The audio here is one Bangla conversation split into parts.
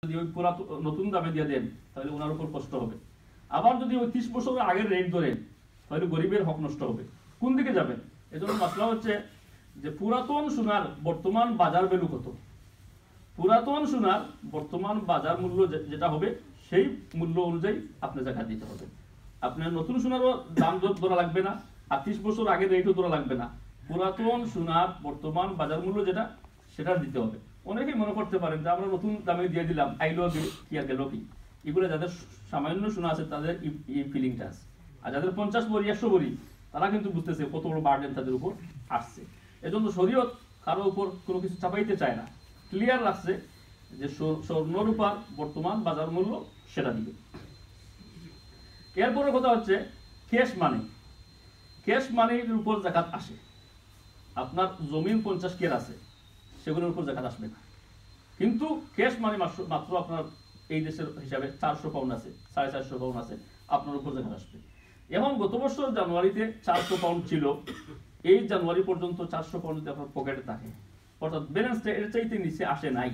যদি ওই নতুন দামে দিয়ে দেন তাহলে ওনার উপর কষ্ট হবে। আবার যদি ওই 30 বছরের আগের রেট ধরেন তাহলে গরিবের হক নষ্ট হবে। কোন দিকে যাবেন? এজন্য মাসলা হচ্ছে যে পুরাতন সোনার বর্তমান বাজার ভ্যালু কত, পুরাতন সোনার বর্তমান বাজার মূল্য যেটা হবে সেই মূল্য অনুযায়ী আপনি যাকাত দিতে হবে। আপনার নতুন সোনারও দাম ধরা লাগবে না, আর 30 বছর আগের রেটও ধরা লাগবে না, পুরাতন সোনার বর্তমান বাজার মূল্য যেটা সেটা দিতে হবে। অনেকেই মনে করতে পারেন যে আমরা নতুন দামে দিয়ে দিলাম, আইলো কি আর গেল কি। এগুলো যাদের সামান্য সোনা আছে তাদের এই ফিলিংটা আছে, আর যাদের 50 ভরি 100 ভরি তারা কিন্তু বুঝতেছে কত বড় বার্ডেন তাদের উপর আসছে। এজন্য শরীয়ত কারো উপর কোনো কিছু চাপাইতে চায় না, ক্লিয়ার রাখছে যে স্বর্ণ রূপার বর্তমান বাজার মূল্য সেটা দিবে। এরপরে কথা হচ্ছে ক্যাশ মানি। ক্যাশ মানির উপর যাকাত আসে। আপনার জমিন 50 কেয়ার আছে, সেগুলোর উপর যাকাত আসবে না। কিন্তু ক্যাশ মানি মাত্র আপনার এই দেশের হিসাবে 400 পাউন্ড আছে, 450 পাউন্ড আছে, আপনার উপর যাকাত আসবে। এবং গত বছর জানুয়ারিতে 400 পাউন্ড ছিল, এই জানুয়ারি পর্যন্ত 400 পাউন্ড যদি আপনার পকেটে থাকে, অর্থাৎ ব্যালেন্সটা এর চাইতে নিচে আসে নাই।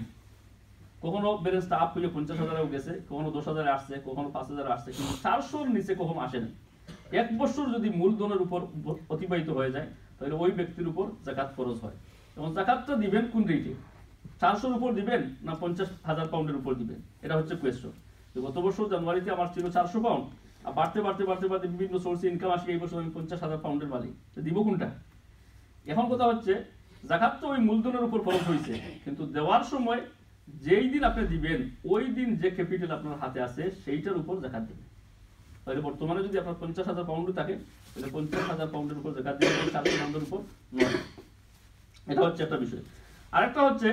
কখনো ব্যালেন্সটা আপ হয়ে 50,000 গেছে, কখনো 10,000 আসছে, কখনো 5,000 আসছে, কিন্তু 400-র নিচে কখনো আসে না। এক বছর যদি মূলধনের উপর অতিবাহিত হয়ে যায় তাহলে ওই ব্যক্তির উপর যাকাত ফরজ হয়। এবং যাকাতটা দিবেন কোন রেটে? 400-র উপর দিবেন না 50,000 পাউন্ডের উপর দিবেন? এটা হচ্ছে কোয়েশ্চন। গত বছর জানুয়ারিতে আমার ছিল 400 পাউন্ড, আর বাড়তে বাড়তে বাড়তে বাড়তে বিভিন্ন সোর্সে ইনকাম আসে, এই বছর আমি 50,000 পাউন্ডের মালিক, দিব কোনটা? এখন কথা হচ্ছে যাকাত তো ওই মূলধনের উপর ফরজ হয়েছে, কিন্তু দেওয়ার সময় যেই দিন আপনি দিবেন ওই দিন যে ক্যাপিটাল আপনার হাতে আছে সেইটার উপর যাকাত দিবেন। তাহলে বর্তমানে যদি আপনার 50,000 পাউন্ড থাকে তাহলে 50,000 পাউন্ডের উপর যাকাত দিবেন, 400 পাউন্ডের উপর নয়। এটা হচ্ছে একটা বিষয়। আরেকটা হচ্ছে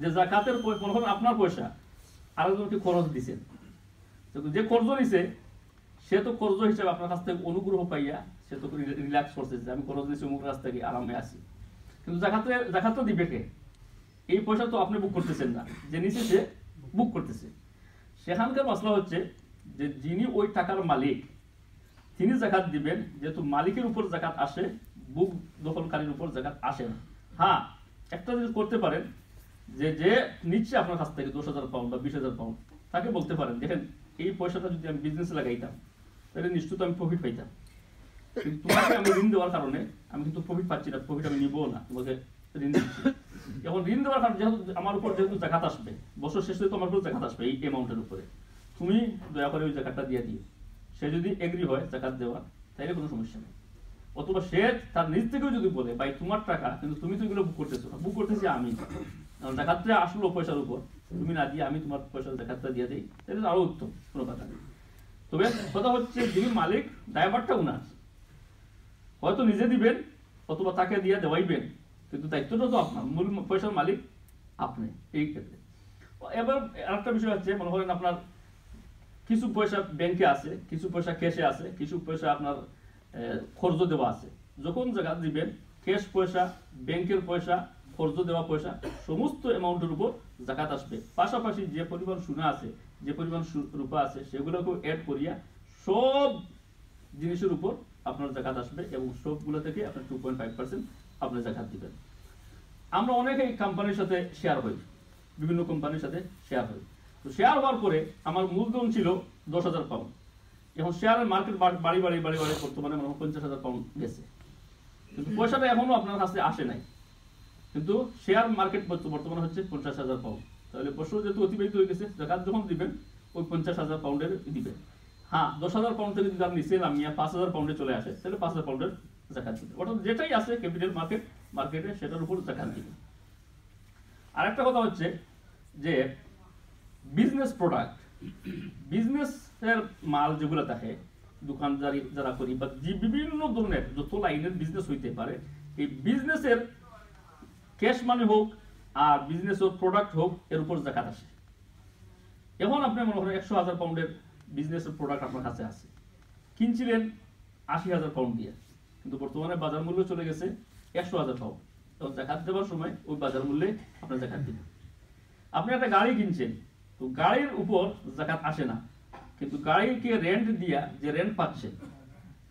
যে যাকাতের মনে করেন আপনার পয়সা আরেকজনকে খরচ দিচ্ছেন, যে কর্জ নিছে সে তো কর্জ হিসাবে আপনার কাছ থেকে অনুগ্রহ পাইয়া সে তো রিল্যাক্স করছে যে আমি খরচ দিচ্ছি অমুক কাছ থেকে আরামে আছি। কিন্তু যাকাতটা দিবে কে? এই পয়সা তো আপনি বুক করতেছেন না, যে নিচে সে বুক করতেছে। সেখানকার মশলা হচ্ছে যে যিনি ওই টাকার মালিক তিনি যাকাত দিবেন, যেহেতু মালিকের উপর যাকাত আসে, বুক দখলকারীর উপর যাকাত আসে না। হ্যাঁ, একটা জিনিস করতে পারেন যে যে নিচ্ছে আপনার কাছ থেকে 10,000 পাউন্ড বা 20,000 পাউন্ড, তাকে বলতে পারেন দেখেন এই পয়সাটা যদি আমি বিজনেসে লাগাইতাম তাহলে নিশ্চিত আমি প্রফিট পাইতাম, কিন্তু তোমাকে আমি ঋণ দেওয়ার কারণে আমি কিন্তু প্রফিট পাচ্ছি না, প্রফিট আমি নিবো না, তোমাকে ঋণ দিচ্ছি। এখন ঋণ দেওয়ার কারণে যেহেতু আমার উপর যেহেতু যাকাত আসবে, বছর শেষে তো আমার উপর যাকাত আসবে এই অ্যামাউন্টের উপরে, তুমি দয়া করে ওই যাকাতটা দিয়ে দিও। সে যদি এগ্রি হয় যাকাত দেওয়া তাইলে কোনো সমস্যা নেই। অথবা সে তার নিজ থেকেও যদি বলে ভাই তোমার টাকা কিন্তু তুমি তো এগুলো বুক করতেছো না, বুক করতেছি আমি, যাকাতটা আসলো পয়সার উপর, তুমি না দিয়ে আমি তোমার পয়সার যাকাতটা দিয়ে দিই, তাহলে আরো উত্তম, কোনো কথা নেই। তবে কথা হচ্ছে যিনি মালিক ড্রাইভারটা উনার, হয়তো নিজে দিবেন অথবা তাকে দিয়ে দেওয়াইবেন, কিন্তু দায়িত্বটা তো আপনার, মূল পয়সার মালিক আপনি এই ক্ষেত্রে। এবার আরেকটা বিষয় হচ্ছে মনে করেন আপনার কিছু পয়সা ব্যাংকে আছে, কিছু পয়সা ক্যাশে আছে, কিছু পয়সা আপনার খরচ দেওয়া আছে। যখন যাকাত দিবেন ক্যাশ পয়সা, ব্যাংকের পয়সা, খরচ দেওয়া পয়সা সমস্ত অ্যামাউন্টের উপর যাকাত আসবে। পাশাপাশি যে পরিমাণ সোনা আছে, যে পরিমাণ রূপা আছে সেগুলোকেও অ্যাড করিয়া সব জিনিসের উপর আপনার যাকাত আসবে, এবং সবগুলো থেকে আপনার 2.5% আপনার যাকাত দিবেন। আমরা অনেকেই কোম্পানির সাথে শেয়ার হই, বিভিন্ন কোম্পানির সাথে শেয়ার হই। তো শেয়ার হওয়ার পরে আমার মূলধন ছিল 10,000 পাউন্ড, এখন শেয়ারের মার্কেট বাড়ি বর্তমানে মনে হয় 50,000 পাউন্ড গেছে, কিন্তু পয়সাটা এখনো আপনার কাছে আসে নাই, কিন্তু শেয়ার মার্কেট বর্তমানে হচ্ছে 50,000 পাউন্ড। তাহলে বছর যেহেতু অতিবাহিত হয়ে গেছে, যাকাত যখন দিবেন ওই 50,000 পাউন্ডের দিবেন। হ্যাঁ, 10,000 পাউন্ড থেকে যদি আপনি নিচে নামিয়ে 5,000 পাউন্ডে চলে আসে তাহলে 5,000 পাউন্ডের যাকাত দিবেন, অর্থাৎ যেটাই আছে ক্যাপিটাল মার্কেটে সেটার উপর যাকাত দিবেন। আর একটা কথা হচ্ছে যে বিজনেস প্রোডাক্ট, বিজনেসের মাল যেগুলো থাকে, দোকানদারি যারা করি বা বিভিন্ন ধরনের যত লাইনের বিজনেস হইতে পারে, এই বিজনেসের ক্যাশ মানি হোক আর বিজনেসের প্রোডাক্ট হোক, এর উপর যাকাত আসে। এখন আপনি মনে করেন 100,000 পাউন্ডের বিজনেসের প্রোডাক্ট আপনার কাছে আছে, কিনছিলেন 80,000 পাউন্ড দিয়ে, কিন্তু বর্তমানে বাজার মূল্য চলে গেছে 100,000 পাউন্ড। তখন যাকাত দেওয়ার সময় ওই বাজার মূল্যে আপনার যাকাত দিবেন। আপনি একটা গাড়ি কিনছেন, তো গাড়ির উপর যাকাত আসে না, কিন্তু গাড়িকে রেন্ট দিয়া যে রেন্ট পাচ্ছেন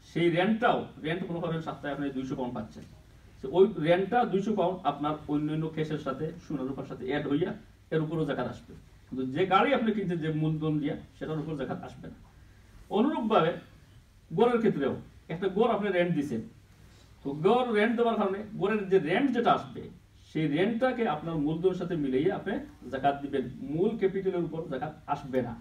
সেই রেন্ট মনে করেন সপ্তাহে আপনি 200 পাউন্ড পাচ্ছেন, ওই রেন্টটা 200 পাউন্ড আপনার অন্যান্য ক্যাশের সাথে সোনা রূপার সাথে অ্যাড হইয়া এর উপরও যাকাত আসবে। কিন্তু যে গাড়ি আপনি কিনছেন যে মূলধন দিয়ে, সেটার উপর জাকাত আসবে না। অনুরূপভাবে গড়ের ক্ষেত্রেও একটা গড় আপনি রেন্ট দিচ্ছেন, তো গড় রেন্ট দেওয়ার কারণে গড়ের যে রেন্ট যেটা আসবে, সেই রেন্টটাকে আপনার মূলধনের সাথে মিলিয়ে আপনি জাকাত দিবেন, মূল ক্যাপিটালের উপর জাকাত আসবে না।